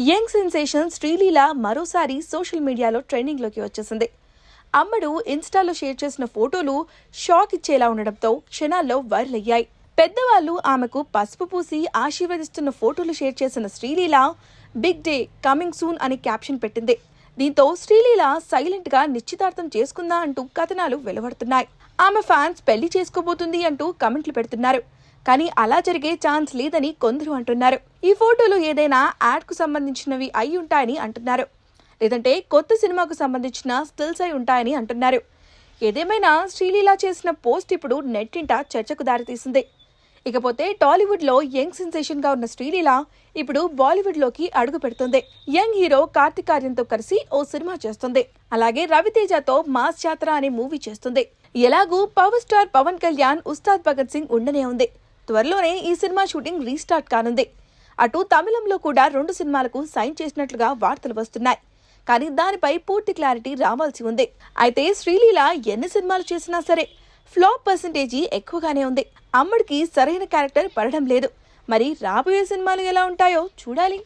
Young sensation Sreeleela మరోసారి social మీడియాలో ట్రెండింగ్లోకి వచ్చేసింది. అమ్మడు ఇన్స్టాలో షేర్ చేసిన ఫోటోలు షాక్ ఇచ్చేలా ఉండడంతో క్షణాల్లో వైరల్ అయ్యాయి. పెద్దవాళ్లు ఆమెకు పసుపు పూసి ఆశీర్వదిస్తున్న ఫోటోలు షేర్ చేసిన Sreeleela big day coming soon అని క్యాప్షన్ పెట్టింది. దీంతో శ్రీలీల సైలెంట్ గా నిశ్చితార్థం చేసుకుందా అంటూ కథనాలు వెలువడుతున్నాయి. ఆమె ఫ్యాన్స్ పెళ్లి చేసుకోబోతుంది అంటూ కమెంట్లు పెడుతున్నారు. కానీ అలా జరిగే ఛాన్స్ లేదని కొందరు అంటున్నారు. ఈ ఫోటోలు ఏదైనా యాడ్ కు సంబంధించినవి అయి ఉంటాయని అంటున్నారు. లేదంటే కొత్త సినిమాకు సంబంధించిన స్టిల్స్ అయి ఉంటాయని అంటున్నారు. ఏదేమైనా శ్రీలీల చేసిన పోస్ట్ ఇప్పుడు నెట్టింట చర్చకు దారితీసింది. ఇకపోతే టాలీవుడ్ లో యంగ్ సెన్సేషన్ గా ఉన్న శ్రీలీల ఇప్పుడు బాలీవుడ్ లోకి అడుగు పెడుతుంది. యంగ్ హీరో కార్తిక్ ఆర్యన్తో కలిసి ఓ సినిమా చేస్తుంది. అలాగే రవితేజతో మాస్ జాతర అనే మూవీ చేస్తుంది. ఎలాగూ పవర్ స్టార్ పవన్ కళ్యాణ్ ఉస్తాద్ భగత్ సింగ్ ఉండనే ఉంది. త్వరలోనే ఈ సినిమా షూటింగ్ రీస్టార్ట్ కానుంది. అటు తమిళంలో కూడా 2 సినిమాలకు సైన్ చేసినట్లుగా వార్తలు వస్తున్నాయి. కానీ దానిపై పూర్తి క్లారిటీ రావాల్సి ఉంది. అయితే శ్రీలీల ఎన్ని సినిమాలు చేసినా సరే ఫ్లాప్ పర్సెంటేజీ ఎక్కువగానే ఉంది. అమ్మడికి సరైన క్యారెక్టర్ పడడం లేదు. మరి రాబోయే సినిమాలు ఎలా ఉంటాయో చూడాలి.